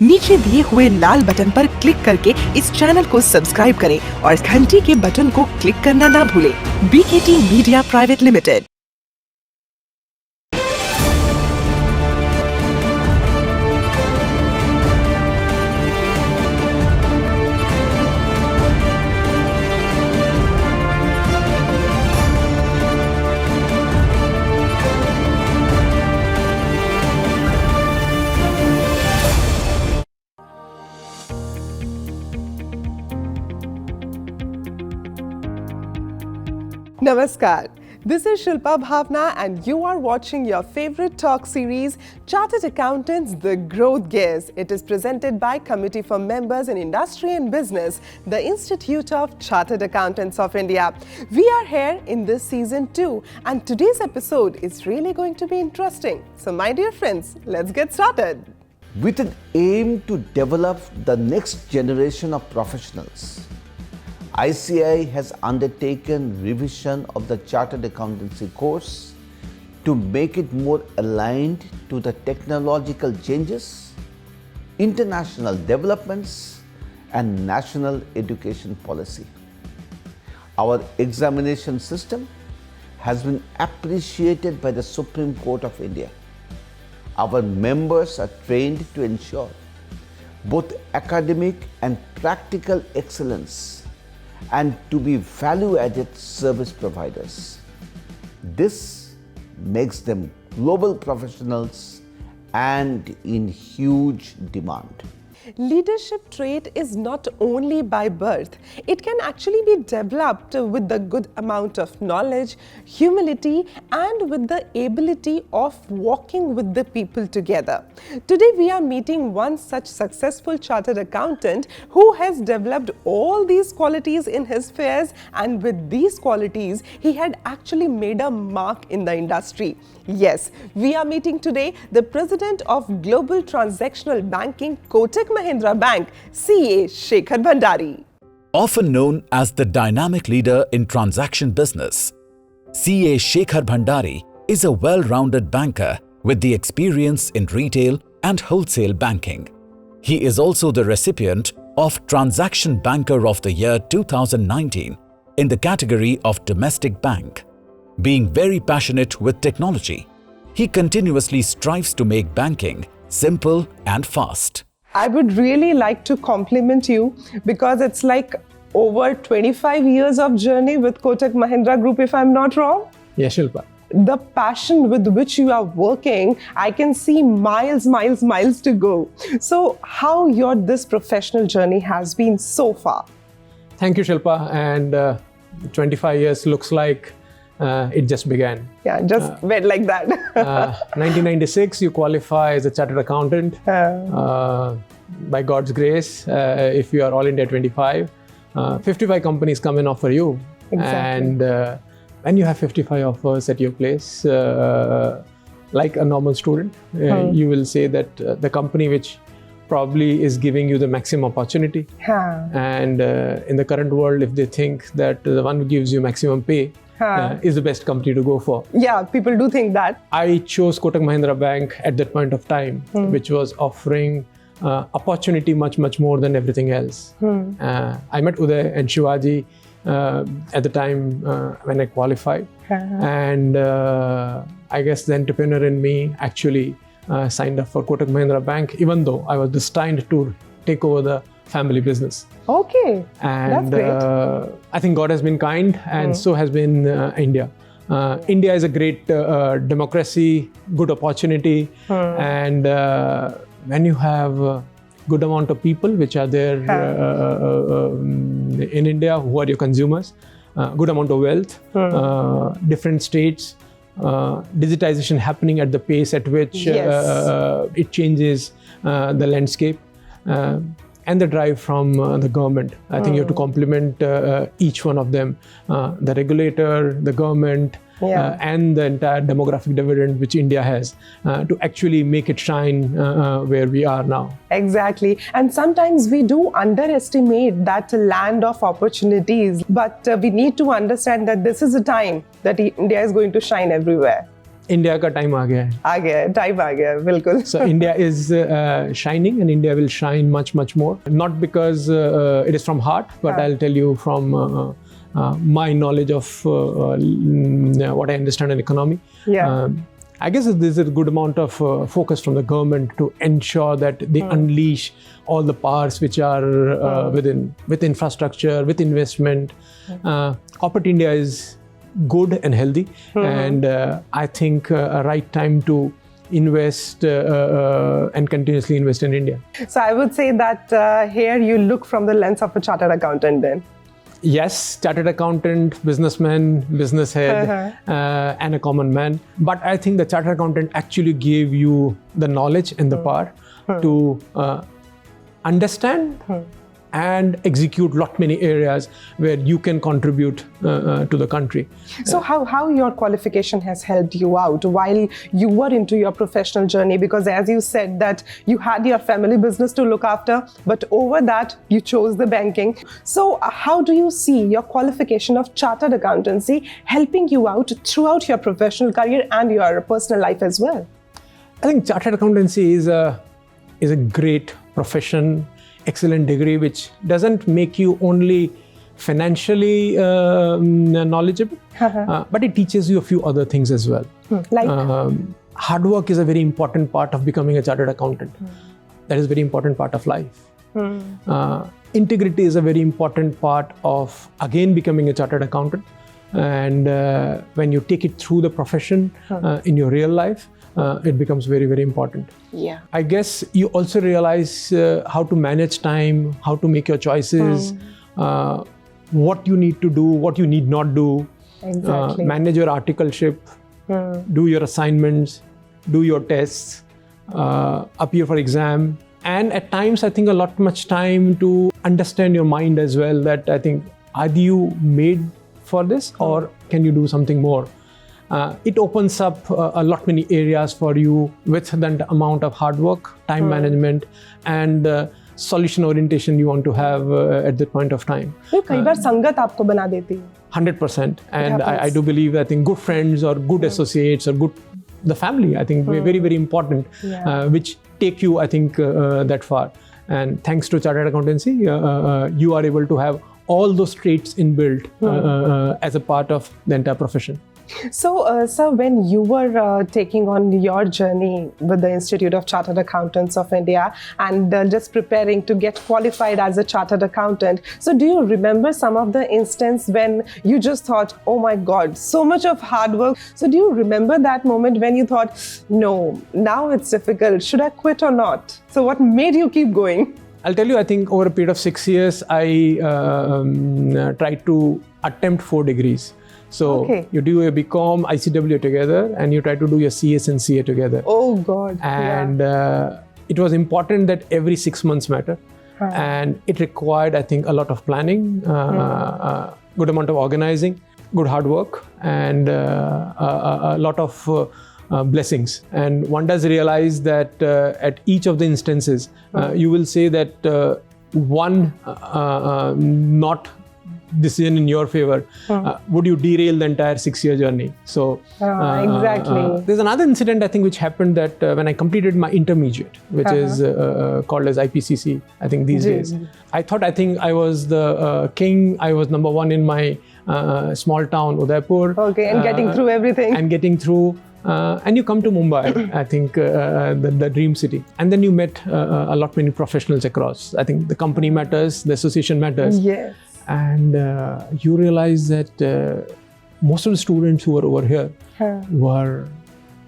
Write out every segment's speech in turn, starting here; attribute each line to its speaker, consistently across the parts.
Speaker 1: नीचे दिए हुए लाल बटन पर क्लिक करके इस चैनल को सब्सक्राइब करें और घंटी के बटन को क्लिक करना ना भूलें। BKT media private limited. Namaskar. This is Shilpa Bhawana and you are watching your favorite talk series, Chartered Accountants, The Growth Gears. It is presented by Committee for Members in Industry and Business, the Institute of Chartered Accountants of India. We are here in this season 2 and today's episode is really going to be interesting. So my dear friends, let's get started.
Speaker 2: With an aim to develop the next generation of professionals, ICAI has undertaken revision of the Chartered Accountancy course to make it more aligned to the technological changes, international developments, and national education policy. Our examination system has been appreciated by the Supreme Court of India. Our members are trained to ensure both academic and practical excellence and to be value-added service providers. This makes them global professionals and in huge demand.
Speaker 1: Leadership trait is not only by birth, it can actually be developed with the good amount of knowledge, humility, and with the ability of walking with the people together. Today we are meeting one such successful chartered accountant who has developed all these qualities in his affairs, and with these qualities he had actually made a mark in the industry. Yes, we are meeting today the President of Global Transactional Banking, Kotak Mahindra Bank, CA Shekhar Bhandari.
Speaker 3: Often known as the dynamic leader in transaction business, CA Shekhar Bhandari is a well-rounded banker with the experience in retail and wholesale banking. He is also the recipient of Transaction Banker of the Year 2019 in the category of Domestic Bank. Being very passionate with technology, he continuously strives to make banking simple and fast.
Speaker 1: I would really like to compliment you because it's like over 25 years of journey with Kotak Mahindra Group, if I'm not wrong.
Speaker 4: Yes, Shilpa.
Speaker 1: The passion with which you are working, I can see miles to go. So how your this professional journey has been so far?
Speaker 4: Thank you, Shilpa. And 25 years looks like it just began.
Speaker 1: Yeah, just went like that.
Speaker 4: 1996, you qualify as a chartered accountant. By God's grace, if you are all India 25, 55 companies come and offer you.
Speaker 1: Exactly.
Speaker 4: And when you have 55 offers at your place, like a normal student, you will say that the company which probably is giving you the maximum opportunity. And in the current world, if they think that the one who gives you maximum pay is the best company to go for.
Speaker 1: Yeah, people do think that.
Speaker 4: I chose Kotak Mahindra Bank at that point of time, which was offering opportunity much more than everything else. I met Uday and Shivaji at the time when I qualified. And I guess the entrepreneur in me actually signed up for Kotak Mahindra Bank, even though I was destined to take over the family business.
Speaker 1: Okay,
Speaker 4: and
Speaker 1: that's great.
Speaker 4: I think God has been kind, and so has been India. India is a great democracy, good opportunity, and when you have a good amount of people which are there in India who are your consumers, good amount of wealth, different states, digitization happening at the pace at which it changes the landscape, and the drive from the government. I think you have to compliment each one of them, the regulator, the government, and the entire demographic dividend which India has to actually make it shine where we are now.
Speaker 1: Exactly. And sometimes we do underestimate that land of opportunities, but we need to understand that this is a time that India is going to shine everywhere.
Speaker 4: India का time आ गया है.
Speaker 1: आ गया है, time आ गया है, बिल्कुल.
Speaker 4: So India is shining, and India will shine much, much more. Not because it is from heart, but I'll tell you from my knowledge of what I understand in economy.
Speaker 1: Yeah.
Speaker 4: I guess there's a good amount of focus from the government to ensure that they unleash all the powers which are with infrastructure, with investment. Corporate India is good and healthy, and I think a right time to invest and continuously invest in India.
Speaker 1: So I would say that here you look from the lens of a chartered accountant then.
Speaker 4: Yes, chartered accountant, businessman, business head, and a common man. But I think the chartered accountant actually gave you the knowledge and the power to understand and execute many areas where you can contribute to the country.
Speaker 1: So how your qualification has helped you out while you were into your professional journey? Because as you said that you had your family business to look after, but over that you chose the banking. So how do you see your qualification of chartered accountancy helping you out throughout your professional career and your personal life as well?
Speaker 4: I think chartered accountancy is a great profession, excellent degree, which doesn't make you only financially knowledgeable, but it teaches you a few other things as well.
Speaker 1: Like?
Speaker 4: Hard work is a very important part of becoming a chartered accountant. That is a very important part of life. Integrity is a very important part of, again, becoming a chartered accountant. And when you take it through the profession in your real life, it becomes very, very important.
Speaker 1: Yeah.
Speaker 4: I guess you also realize how to manage time, how to make your choices, what you need to do, what you need not do,
Speaker 1: Exactly.
Speaker 4: manage your articleship, do your assignments, do your tests, appear for exam. And at times, I think much time to understand your mind as well, that I think, are you made for this or can you do something more? It opens up many areas for you with the amount of hard work, time management, and solution orientation you want to have at that point of time.
Speaker 1: कई बार संगत आपको बना देती है.
Speaker 4: 100%. And I do believe, I think good friends or good associates or the family, I think very, very important, which take you, I think, that far. And thanks to chartered accountancy, you are able to have all those traits inbuilt as a part of the entire profession.
Speaker 1: So, sir, when you were taking on your journey with the Institute of Chartered Accountants of India and just preparing to get qualified as a chartered accountant, so do you remember some of the instance when you just thought, oh my God, so much of hard work? So do you remember that moment when you thought, no, now it's difficult, should I quit or not? So what made you keep going?
Speaker 4: I'll tell you, I think over a period of 6 years, I tried to attempt 4 degrees. So you do a BCom, ICW together, and you try to do your CS and CA together.
Speaker 1: Oh God.
Speaker 4: And it was important that every 6 months matter. And it required, I think, a lot of planning, good amount of organizing, good hard work, and a lot of blessings. And one does realize that at each of the instances, you will say that one not decision in your favor would you derail the entire 6-year journey. So
Speaker 1: exactly.
Speaker 4: There's another incident, I think, which happened that when I completed my intermediate, which is called as IPCC, I think these days, I thought I was the king. I was number one in my small town, Udaipur.
Speaker 1: Okay, and getting through everything.
Speaker 4: And getting through. And you come to Mumbai, I think, the dream city. And then you met many professionals across. I think the company matters, the association matters.
Speaker 1: Yes.
Speaker 4: And you realize that most of the students who were over here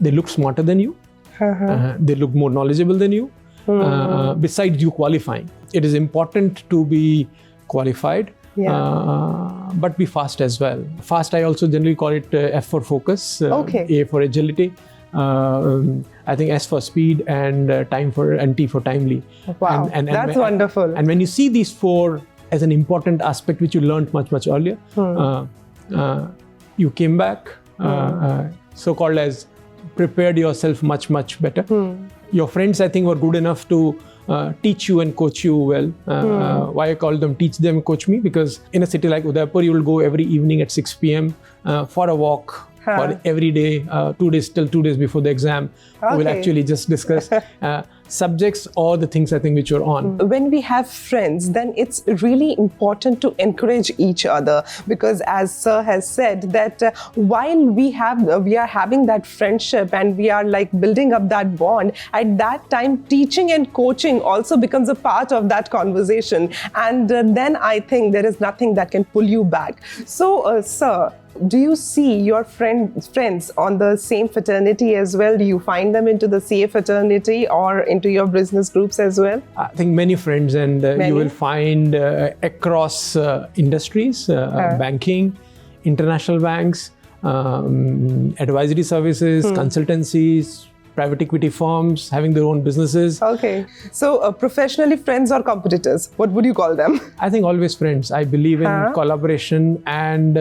Speaker 4: they looked smarter than you. They looked more knowledgeable than you. Besides you qualifying, it is important to be qualified, but be fast as well. Fast, I also generally call it F for focus, A for agility, I think S for speed, and T for timely.
Speaker 1: Wow, that's wonderful.
Speaker 4: And when you see these 4 as an important aspect which you learned much earlier, you came back, so-called as prepared yourself much better. Your friends, I think, were good enough to teach you and coach you well. Why I call them teach them, coach me, because in a city like Udaipur, you will go every evening at 6 p.m. For a walk for every day, 2 days till 2 days before the exam. We'll actually just discuss subjects or the things I think which you're on.
Speaker 1: When we have friends, then it's really important to encourage each other, because as Sir has said that while we are having that friendship and we are like building up that bond, at that time teaching and coaching also becomes a part of that conversation, and then I think there is nothing that can pull you back. So Sir, do you see your friends on the same fraternity as well? Do you find them into the CA fraternity or into your business groups as well?
Speaker 4: I think many friends, and you will find across industries, banking, international banks, advisory services, consultancies, private equity firms, having their own businesses.
Speaker 1: Okay. So professionally friends or competitors? What would you call them?
Speaker 4: I think always friends. I believe in collaboration and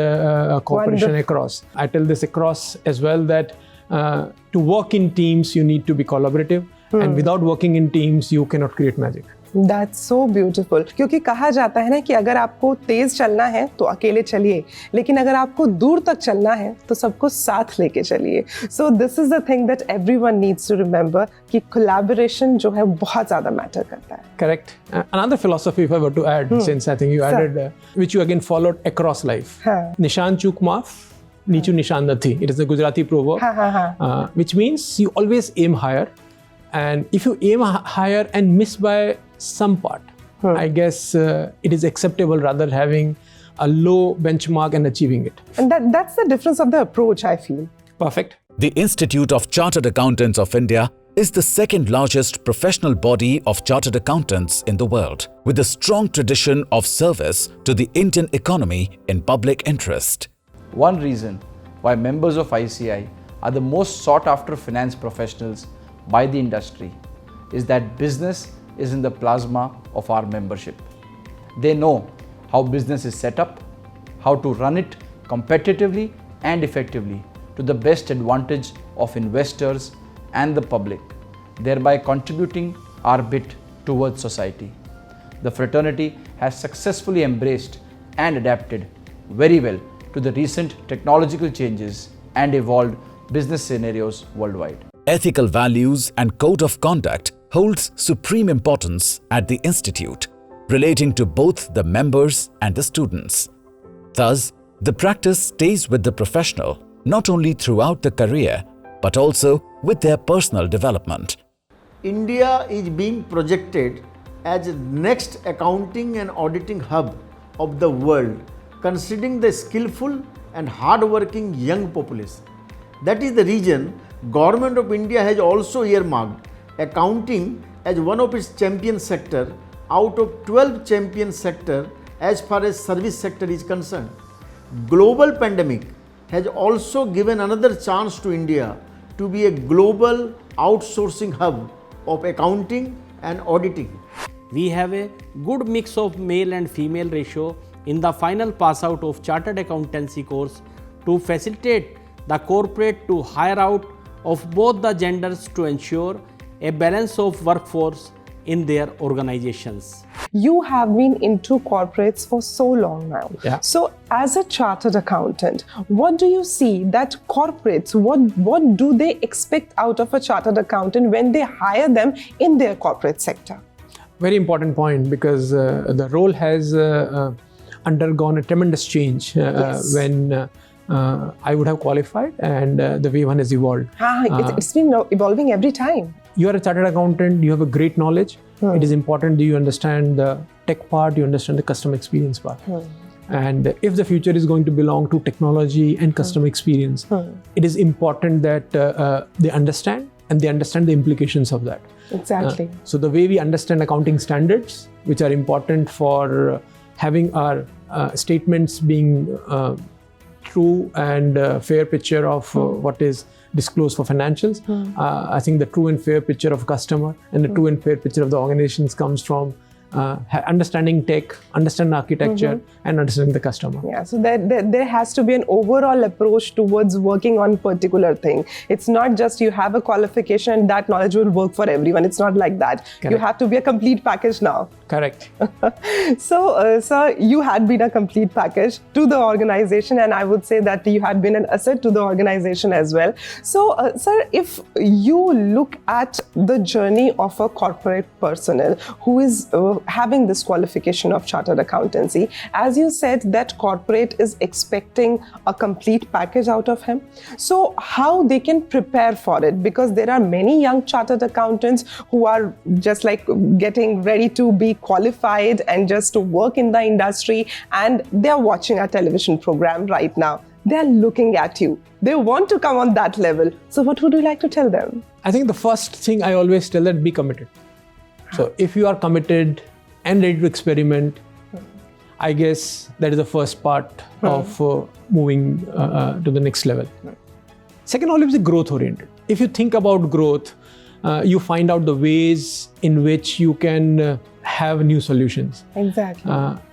Speaker 4: cooperation across. I tell this across as well, that to work in teams, you need to be collaborative. And without working in teams, you cannot create magic.
Speaker 1: That's so beautiful. क्योंकि कहा जाता है ना कि अगर आपको तेज चलना है तो अकेले चलिए, लेकिन अगर आपको दूर तक चलना है तो सबको साथ लेके चलिए. So this is the thing that everyone needs to remember, कि collaboration जो है बहुत ज़्यादा matter करता है.
Speaker 4: Correct. Another philosophy, if I were to add, since I think you added, which you again followed across life. Nishan chuk maaf, nichu nishan nathi. It is a Gujarati proverb, which means you always aim higher. And if you aim higher and miss by some part, I guess it is acceptable rather having a low benchmark and achieving it.
Speaker 1: And that's the difference of the approach, I feel.
Speaker 4: Perfect.
Speaker 3: The Institute of Chartered Accountants of India is the second largest professional body of chartered accountants in the world, with a strong tradition of service to the Indian economy in public interest.
Speaker 5: One reason why members of ICI are the most sought after finance professionals by the industry is that business is in the plasma of our membership. They know how business is set up, how to run it competitively and effectively to the best advantage of investors and the public, thereby contributing our bit towards society. The fraternity has successfully embraced and adapted very well to the recent technological changes and evolved business scenarios worldwide.
Speaker 3: Ethical values and code of conduct holds supreme importance at the Institute, relating to both the members and the students. Thus, the practice stays with the professional not only throughout the career, but also with their personal development.
Speaker 6: India is being projected as the next accounting and auditing hub of the world, considering the skillful and hard-working young population. That is the reason Government of India has also earmarked accounting as one of its champion sector out of 12 champion sector as far as service sector is concerned. Global pandemic has also given another chance to India to be a global outsourcing hub of accounting and auditing.
Speaker 7: We have a good mix of male and female ratio in the final pass out of Chartered Accountancy course to facilitate the corporate to hire out of both the genders to ensure a balance of workforce in their organizations.
Speaker 1: You have been into corporates for so long now.
Speaker 4: Yeah.
Speaker 1: So as a chartered accountant, what do you see that corporates, what do they expect out of a chartered accountant when they hire them in their corporate sector?
Speaker 4: Very important point, because the role has undergone a tremendous change when I would have qualified, and the way one has evolved.
Speaker 1: It's been evolving every time.
Speaker 4: You are a chartered accountant, you have a great knowledge. It is important that you understand the tech part, you understand the customer experience part. And if the future is going to belong to technology and customer experience, it is important that they understand, and they understand the implications of that.
Speaker 1: Exactly.
Speaker 4: So the way we understand accounting standards, which are important for having our statements being true and fair picture of what is disclosed for financials. I think the true and fair picture of customer and the true and fair picture of the organizations comes from understanding tech, understanding architecture, and understanding the customer.
Speaker 1: Yeah, so there has to be an overall approach towards working on particular thing. It's not just you have a qualification and that knowledge will work for everyone. It's not like that. You
Speaker 4: Correct.
Speaker 1: have to be a complete package now.
Speaker 4: Correct.
Speaker 1: So, sir, you had been a complete package to the organization, and I would say that you had been an asset to the organization as well. So, sir, if you look at the journey of a corporate personnel who is having this qualification of chartered accountancy, as you said that corporate is expecting a complete package out of him. So, how they can prepare for it? Because there are many young chartered accountants who are just like getting ready to be qualified and just to work in the industry, and they're watching our television program right now. They're looking at you. They want to come on that level. So what would you like to tell them?
Speaker 4: I think the first thing I always tell them, be committed. So if you are committed and ready to experiment, I guess that is the first part of moving to the next level. Second, always be growth oriented. If you think about growth, you find out the ways in which you can have new solutions.
Speaker 1: Exactly.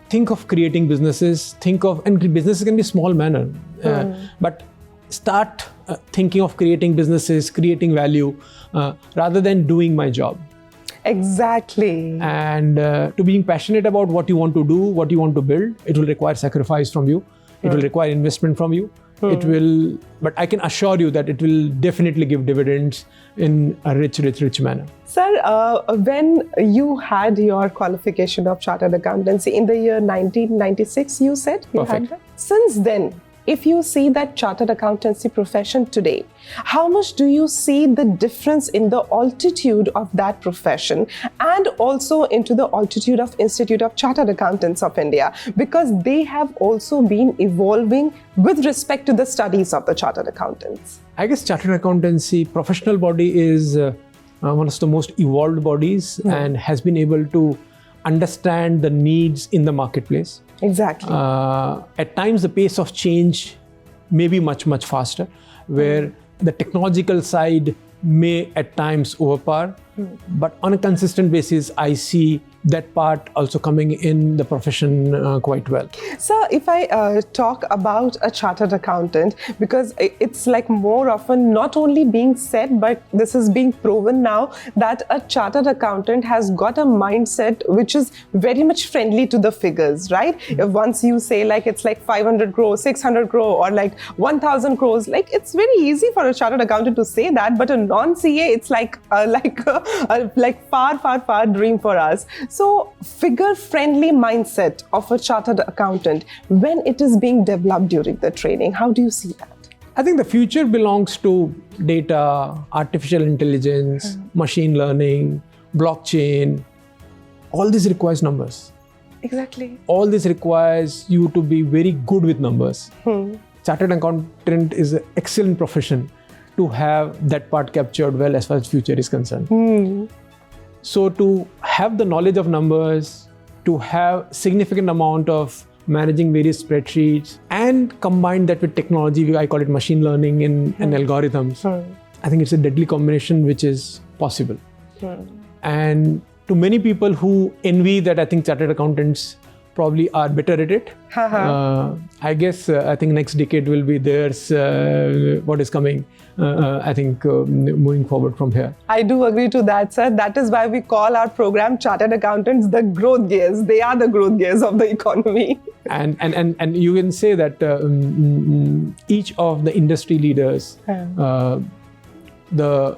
Speaker 4: Think of creating businesses, and businesses can be small manner, but start thinking of creating businesses, creating value, rather than doing my job.
Speaker 1: Exactly.
Speaker 4: And to being passionate about what you want to do, what you want to build, it will require sacrifice from you. It will require investment from you. It will, but I can assure you that it will definitely give dividends in a rich manner.
Speaker 1: Sir, when you had your qualification of chartered accountancy in the year 1996, you said you
Speaker 4: Perfect.
Speaker 1: had that? Since then, if you see that chartered accountancy profession today, how much do you see the difference in the altitude of that profession and also into the altitude of Institute of Chartered Accountants of India? Because they have also been evolving with respect to the studies of the chartered accountants.
Speaker 4: I guess chartered accountancy professional body is one of the most evolved bodies and has been able to understand the needs in the marketplace.
Speaker 1: Exactly.
Speaker 4: At times, the pace of change may be much faster, where the technological side may at times overpower. But on a consistent basis, I see that part also coming in the profession quite well.
Speaker 1: So if I talk about a chartered accountant, because it's like more often not only being said, but this is being proven now that a chartered accountant has got a mindset which is very much friendly to the figures, right? If once you say like it's like 500 crores, 600 crore or like 1000 crores, like it's very easy for a chartered accountant to say that, but a non-CA, it's like far dream for us. So figure-friendly mindset of a chartered accountant when it is being developed during the training, how do you see that?
Speaker 4: I think the future belongs to data, artificial intelligence, machine learning, blockchain. All this requires numbers.
Speaker 1: Exactly.
Speaker 4: All this requires you to be very good with numbers. Chartered accountant is an excellent profession to have that part captured well as far as future is concerned. So to have the knowledge of numbers, to have significant amount of managing various spreadsheets and combine that with technology, I call it machine learning and algorithms. I think it's a deadly combination which is possible. And to many people who envy that, I think chartered accountants probably are better at it. I guess I think next decade will be theirs, what is coming, I think moving forward from here.
Speaker 1: I do agree to that, sir. That is why we call our program Chartered Accountants the growth gears. They are the growth gears of the economy.
Speaker 4: And you can say that each of the industry leaders, the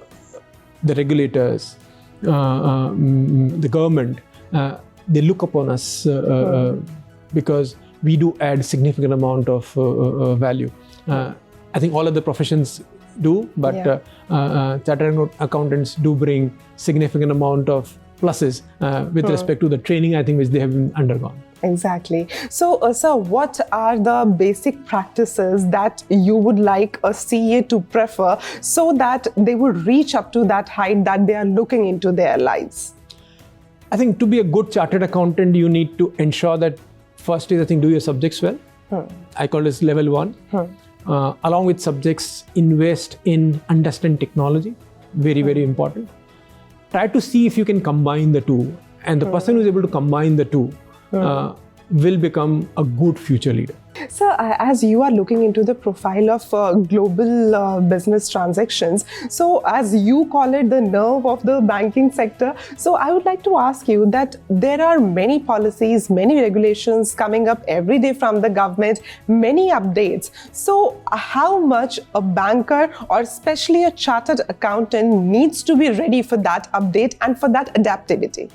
Speaker 4: regulators, the government, they look upon us because we do add significant amount of value. I think all of the professions do, but chartered accountants do bring significant amount of pluses with respect to the training, I think, which they have undergone.
Speaker 1: Exactly. So, sir, what are the basic practices that you would like a CA to prefer so that they would reach up to that height that they are looking into their lives?
Speaker 4: I think to be a good chartered accountant, you need to ensure that first is, I think, do your subjects well. I call this level 1. Along with subjects, invest in understand technology. Very important. Try to see if you can combine the two. And the person who is able to combine the two will become a good future leader.
Speaker 1: So, as you are looking into the profile of global business transactions, so as you call it the nerve of the banking sector, so I would like to ask you that there are many policies, many regulations coming up every day from the government, many updates. So, how much a banker or especially a chartered accountant needs to be ready for that update and for that adaptability?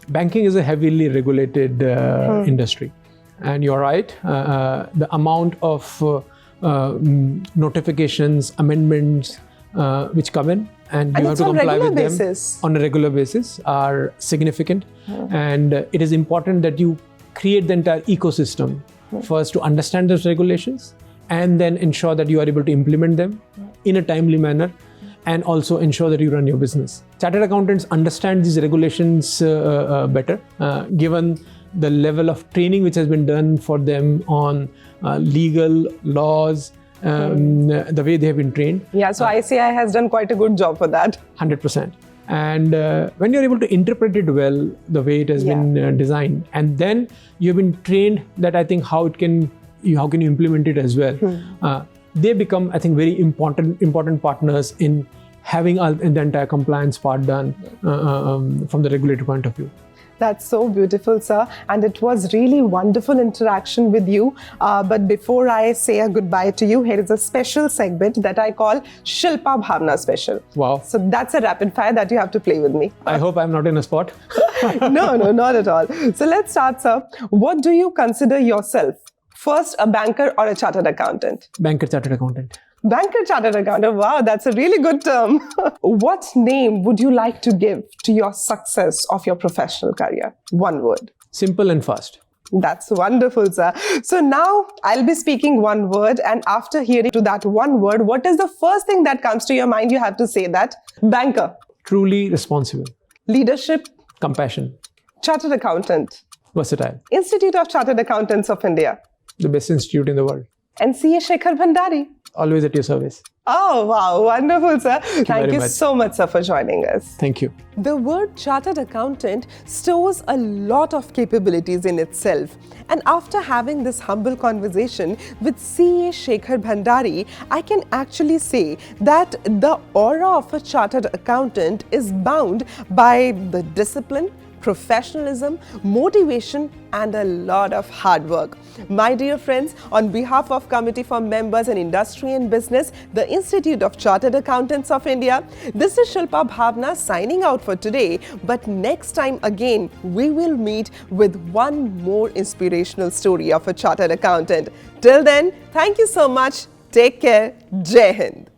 Speaker 4: Banking is a heavily regulated industry. And you're right, the amount of notifications, amendments which come in and you have to comply with them on a regular basis are significant. And it is important that you create the entire ecosystem first to understand those regulations and then ensure that you are able to implement them in a timely manner and also ensure that you run your business. Chartered accountants understand these regulations better, given the level of training which has been done for them on legal laws, the way they have been trained.
Speaker 1: Yeah, so ICI has done quite a good job for that.
Speaker 4: 100%. And when you're able to interpret it well, the way it has been designed, and then you've been trained that I think how can you implement it as well. They become, I think, very important partners in having the entire compliance part done from the regulatory point of view.
Speaker 1: That's so beautiful, sir. And it was really wonderful interaction with you. But before I say a goodbye to you, here is a special segment that I call Shilpa Bhawana Special.
Speaker 4: Wow.
Speaker 1: So that's a rapid fire that you have to play with me.
Speaker 4: I hope I'm not in a spot.
Speaker 1: No, not at all. So let's start, sir. What do you consider yourself? First, a banker or a chartered accountant?
Speaker 4: Banker, chartered accountant.
Speaker 1: Banker, chartered accountant. Wow, that's a really good term. What name would you like to give to your success of your professional career? One word.
Speaker 4: Simple and fast.
Speaker 1: That's wonderful, sir. So now I'll be speaking one word, and after hearing to that one word, what is the first thing that comes to your mind? You have to say that. Banker.
Speaker 4: Truly responsible.
Speaker 1: Leadership.
Speaker 4: Compassion.
Speaker 1: Chartered accountant.
Speaker 4: Versatile.
Speaker 1: Institute of Chartered Accountants of India.
Speaker 4: The best institute in the world.
Speaker 1: And CA Shekhar Bhandari.
Speaker 4: Always at your service.
Speaker 1: Oh, wow. Wonderful, sir. Thank you
Speaker 4: much.
Speaker 1: so much, sir, for joining us.
Speaker 4: Thank you.
Speaker 1: The word chartered accountant stores a lot of capabilities in itself. And after having this humble conversation with CA Shekhar Bhandari, I can actually say that the aura of a chartered accountant is bound by the discipline, professionalism, motivation, and a lot of hard work. My dear friends, on behalf of Committee for Members in Industry and Business, the Institute of Chartered Accountants of India, this is Shilpa Bhawana signing out for today. But next time again, we will meet with one more inspirational story of a chartered accountant. Till then, thank you so much. Take care. Jai Hind.